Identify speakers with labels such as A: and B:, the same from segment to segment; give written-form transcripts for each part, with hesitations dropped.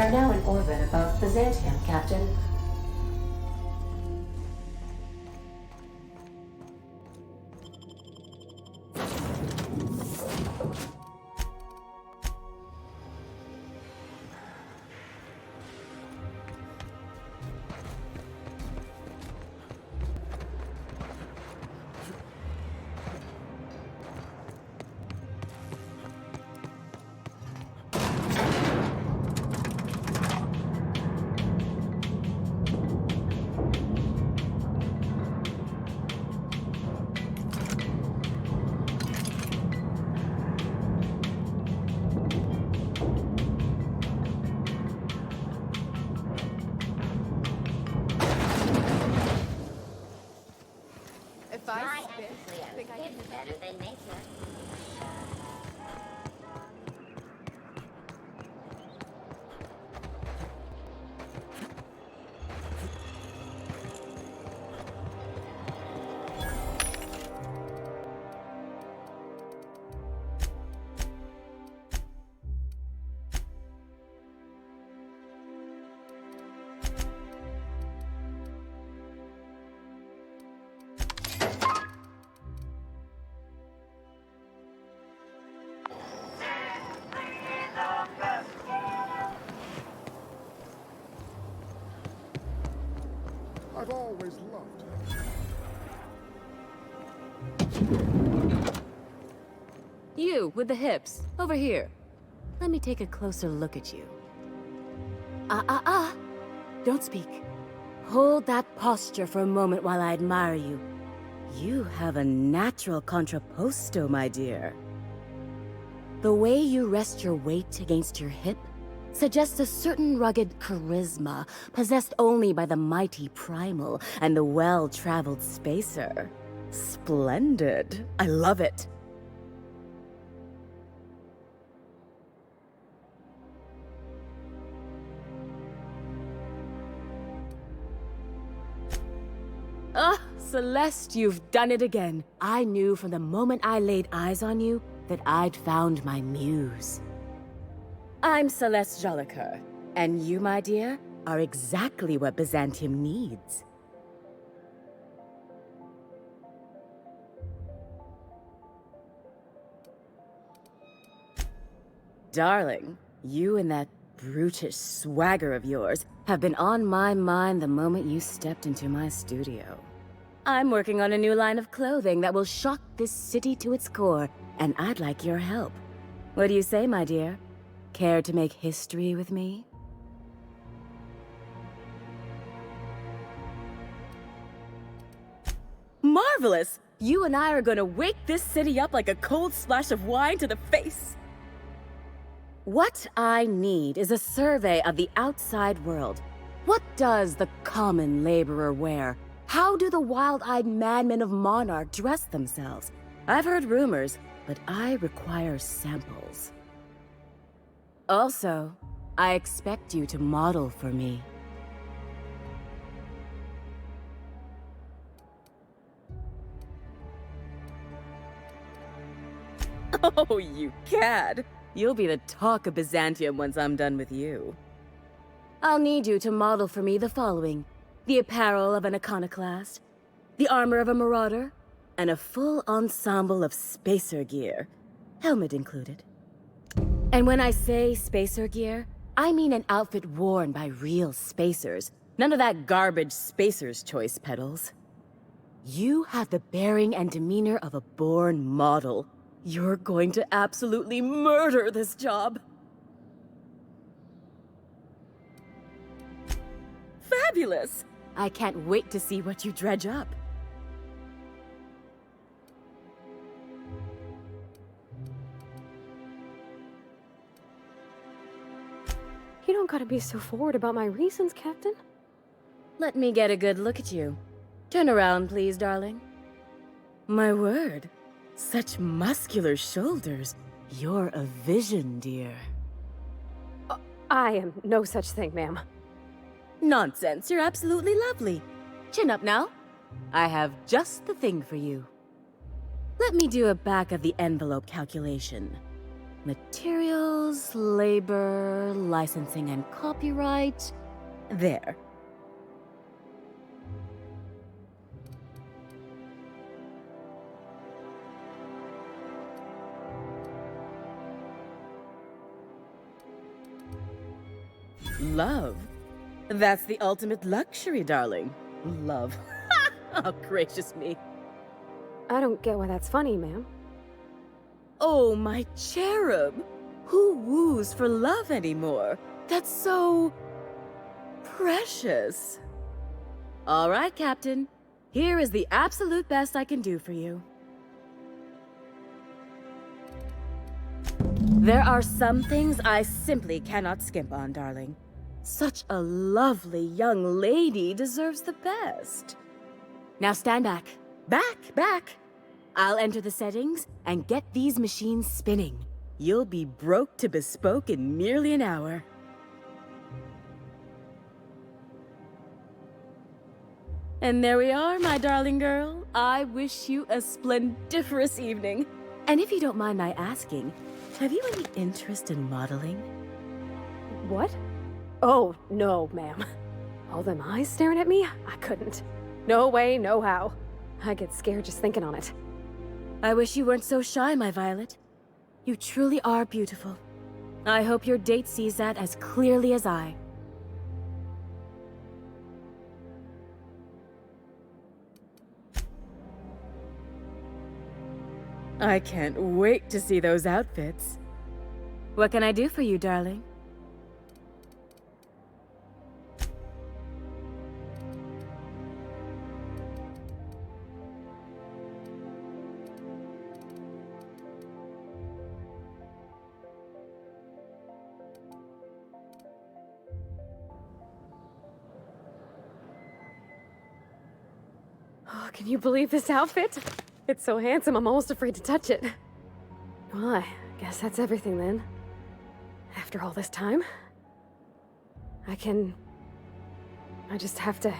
A: are now in orbit above Byzantium, Captain.
B: Better than nature.
C: I've always loved her.
D: You, with the hips, over here. Let me take a closer look at you. Don't speak. Hold that posture for a moment while I admire you. You have a natural contrapposto, my dear. The way you rest your weight against your hip suggests a certain rugged charisma possessed only by the mighty primal and the well-traveled spacer. Splendid. I love it. Ah, Celeste, you've done it again. I knew from the moment I laid eyes on you that I'd found my muse. I'm Celeste Jolicoeur, and you, my dear, are exactly what Byzantium needs. Darling, you and that brutish swagger of yours have been on my mind the moment you stepped into my studio. I'm working on a new line of clothing that will shock this city to its core, and I'd like your help. What do you say, my dear? Care to make history with me? Marvelous! You and I are gonna wake this city up like a cold splash of wine to the face. What I need is a survey of the outside world. What does the common laborer wear? How do the wild-eyed madmen of Monarch dress themselves? I've heard rumors, but I require samples. Also, I expect you to model for me. Oh, you cad! You'll be the talk of Byzantium once I'm done with you. I'll need you to model for me the following: the apparel of an iconoclast, the armor of a marauder, and a full ensemble of spacer gear, helmet included. And when I say spacer gear, I mean an outfit worn by real spacers. None of that garbage spacer's choice pedals. You have the bearing and demeanor of a born model. You're going to absolutely murder this job. Fabulous! I can't wait to see what you dredge up.
E: You don't gotta be so forward about my reasons, Captain.
D: Let me get a good look at you. Turn around, please, darling. My word. Such muscular shoulders. You're a vision, dear.
E: I am no such thing, ma'am.
D: Nonsense, you're absolutely lovely. Chin up now. I have just the thing for you. Let me do a back-of-the-envelope calculation. Materials, labor, licensing and copyright. There. Love. That's the ultimate luxury, darling. Love. Oh, gracious me.
E: I don't get why that's funny, ma'am.
D: Oh, my cherub. Who woos for love anymore? That's so... precious. All right, Captain. Here is the absolute best I can do for you. There are some things I simply cannot skimp on, darling. Such a lovely young lady deserves the best. Now stand back. Back! I'll enter the settings and get these machines spinning. You'll be broke to bespoke in merely an hour. And there we are, my darling girl. I wish you a splendiferous evening. And if you don't mind my asking, have you any interest in modeling?
E: What? Oh, no, ma'am. All them eyes staring at me? I couldn't. No way, no how. I get scared just thinking on it.
D: I wish you weren't so shy, my Violet. You truly are beautiful. I hope your date sees that as clearly as I. I can't wait to see those outfits. What can I do for you, darling?
E: Oh, can you believe this outfit? It's so handsome, I'm almost afraid to touch it. Well, I guess that's everything then. After all this time, I just have to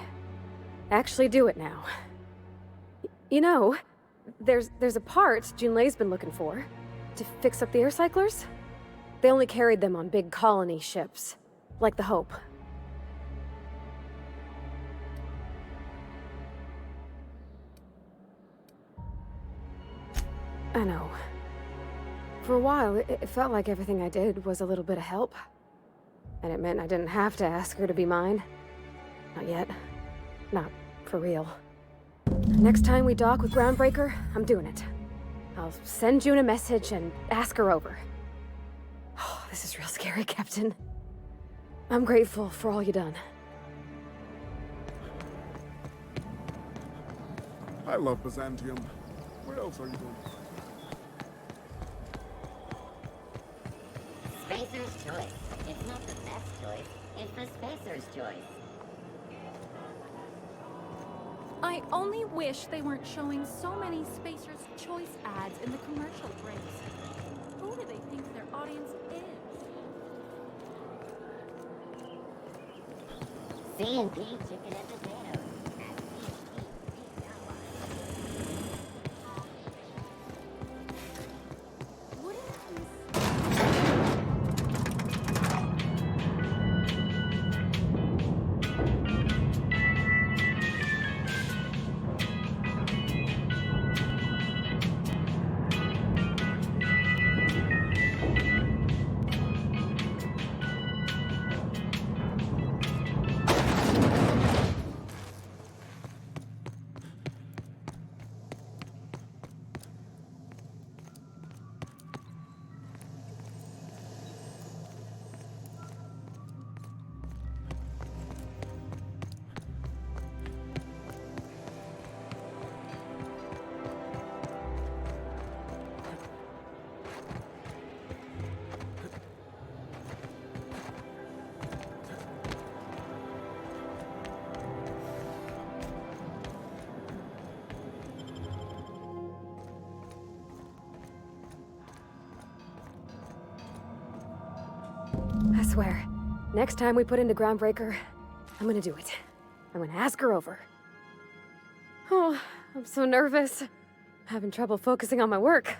E: actually do it now. You know, there's a part Junlei's been looking for to fix up the air cyclers. They only carried them on big colony ships, like the Hope. I know. For a while, it felt like everything I did was a little bit of help. And it meant I didn't have to ask her to be mine. Not yet. Not for real. Next time we dock with Groundbreaker, I'm doing it. I'll send June a message and ask her over. Oh, this is real scary, Captain. I'm grateful for all you done.
C: I love Byzantium. What else are you doing?
B: Spacer's choice. It's not the best choice, it's the spacer's choice.
F: I only wish they weren't showing so many Spacer's Choice ads in the commercial breaks. Who do they think their audience is?
B: C&P chicken and potatoes.
E: I swear, next time we put into Groundbreaker, I'm gonna do it. I'm gonna ask her over. Oh, I'm so nervous. Having trouble focusing on my work.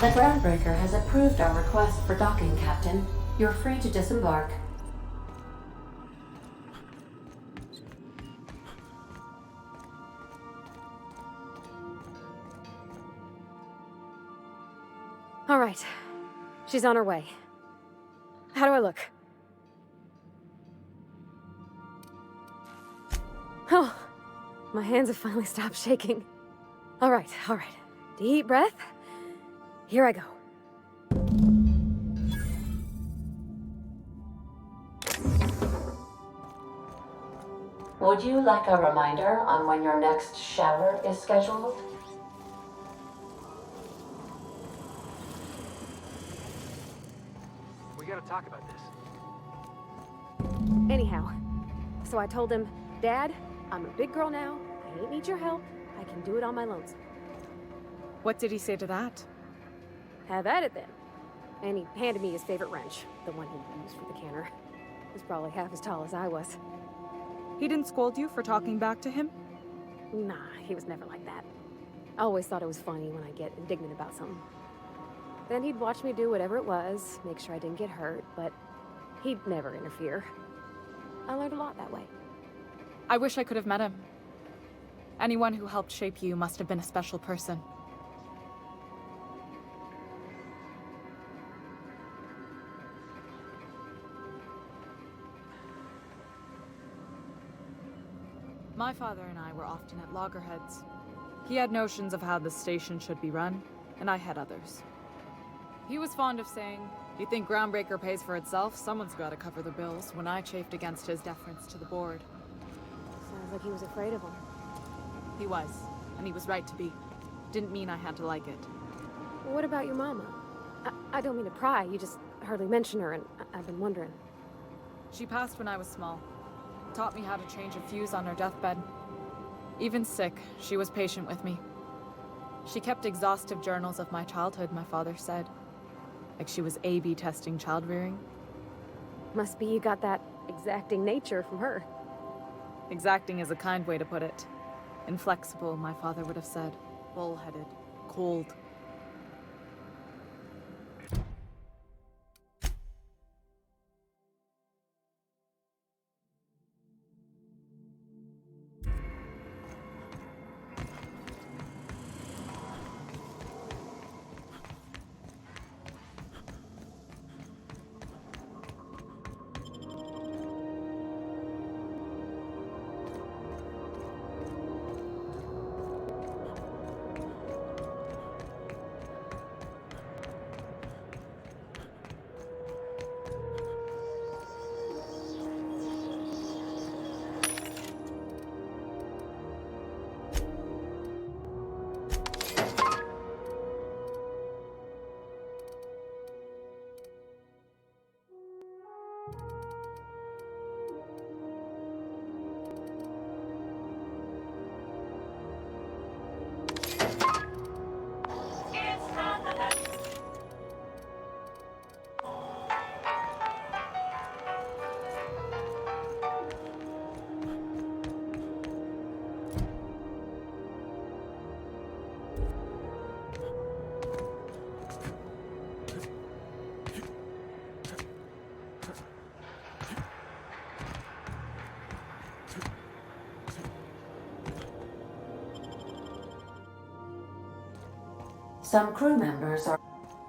A: The groundbreaker has approved our request for docking, Captain. You're free to disembark.
E: All right. She's on her way. How do I look? Oh, my hands have finally stopped shaking. All right, all right. Deep breath. Here I go.
A: Would you like a reminder on when your next shower is scheduled?
G: We gotta talk about this.
E: Anyhow, so I told him, Dad, I'm a big girl now. I ain't need your help. I can do it on my lonesome.
H: What did he say to that?
E: Have at it then. And he handed me his favorite wrench, the one he used for the canner. He's probably half as tall as I was.
H: He didn't scold you for talking back to him?
E: Nah, he was never like that. I always thought it was funny when I get indignant about something. Then he'd watch me do whatever it was, make sure I didn't get hurt, but he'd never interfere. I learned a lot that way.
H: I wish I could have met him. Anyone who helped shape you must have been a special person. My father and I were often at loggerheads. He had notions of how the station should be run, and I had others. He was fond of saying, "You think Groundbreaker pays for itself? Someone's got to cover the bills," when I chafed against his deference to the board.
E: Sounds like he was afraid of him.
H: He was, and he was right to be. Didn't mean I had to like it.
E: What about your mama? I don't mean to pry, you just hardly mention her, and I've been wondering.
H: She passed when I was small. Taught me how to change a fuse on her deathbed. Even sick, she was patient with me. She kept exhaustive journals of my childhood, my father said. Like she was A/B testing child-rearing.
E: Must be you got that exacting nature from her.
H: Exacting is a kind way to put it. Inflexible, my father would have said. Bull-headed. Cold.
A: Some crew members are...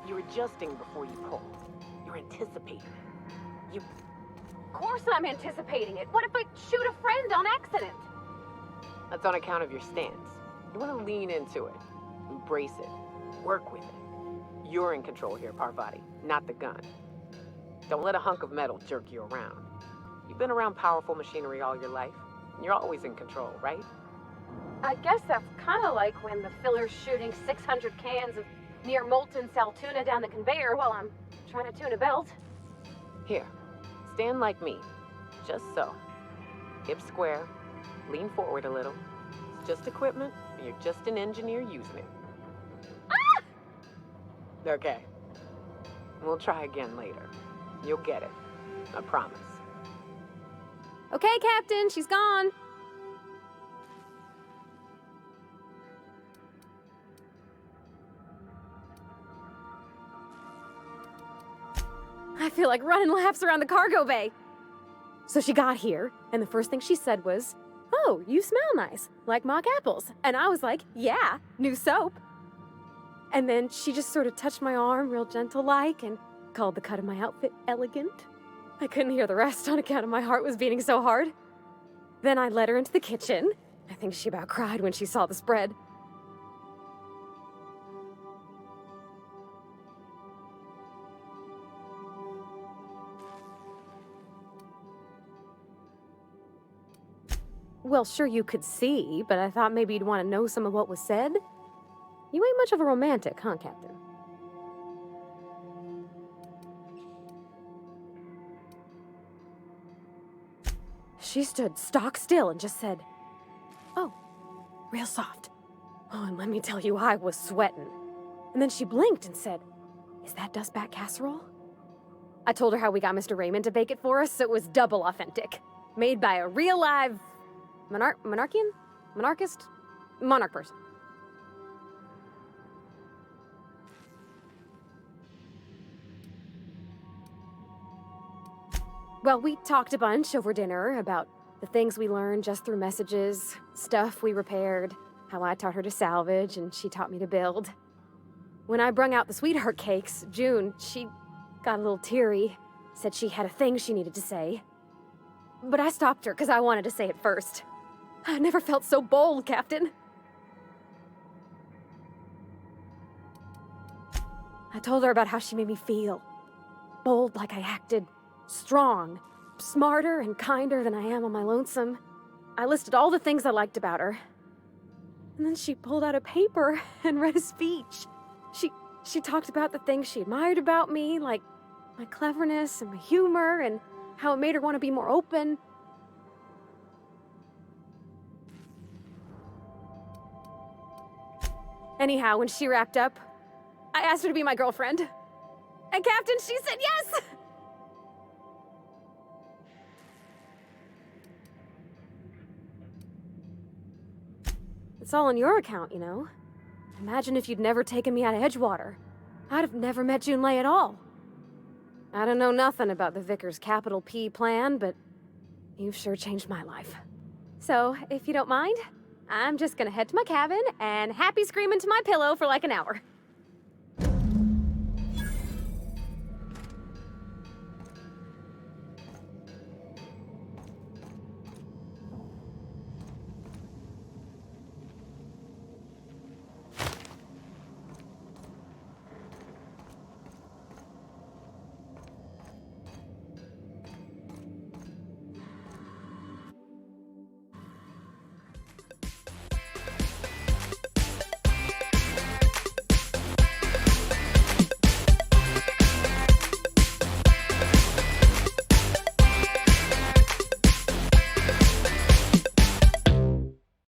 I: You're adjusting before you pull. You're anticipating.
E: Of course I'm anticipating it. What if I shoot a friend on accident?
I: That's on account of your stance. You want to lean into it. Embrace it. Work with it. You're in control here, Parvati, not the gun. Don't let a hunk of metal jerk you around. You've been around powerful machinery all your life. You're always in control, right?
E: I guess that's kind of like when the filler's shooting 600 cans of near molten sal tuna down the conveyor while I'm trying to tune a belt.
I: Here, stand like me. Just so. Hips square. Lean forward a little. It's just equipment, and you're just an engineer using it.
E: Ah!
I: Okay. We'll try again later. You'll get it. I promise.
E: Okay, Captain, she's gone. I feel like running laps around the cargo bay. So she got here, and the first thing she said was, "Oh, you smell nice, like mock apples." And I was like, "Yeah, new soap." And then she just sort of touched my arm real gentle-like and called the cut of my outfit elegant. I couldn't hear the rest on account of my heart was beating so hard. Then I led her into the kitchen. I think she about cried when she saw the spread. Well, sure you could see, but I thought maybe you'd want to know some of what was said. You ain't much of a romantic, huh, Captain? She stood stock still and just said, "Oh, real soft." Oh, and let me tell you, I was sweating. And then she blinked and said, "Is that dustback casserole?" I told her how we got Mr. Raymond to bake it for us, so it was double authentic. Made by a real live monarch person. Well, we talked a bunch over dinner about the things we learned just through messages, stuff we repaired, how I taught her to salvage and she taught me to build. When I brung out the sweetheart cakes, June, she got a little teary, said she had a thing she needed to say. But I stopped her because I wanted to say it first. I never felt so bold, Captain. I told her about how she made me feel. Bold like I acted. Strong. Smarter and kinder than I am on my lonesome. I listed all the things I liked about her. And then she pulled out a paper and read a speech. She talked about the things she admired about me, like my cleverness and my humor, and how it made her want to be more open. Anyhow, when she wrapped up, I asked her to be my girlfriend. And Captain, she said yes! It's all on your account, you know. Imagine if you'd never taken me out of Edgewater. I'd have never met Junlei at all. I don't know nothing about the Vicar's capital P plan, but you've sure changed my life. So, if you don't mind, I'm just gonna head to my cabin and happy scream into my pillow for like an hour.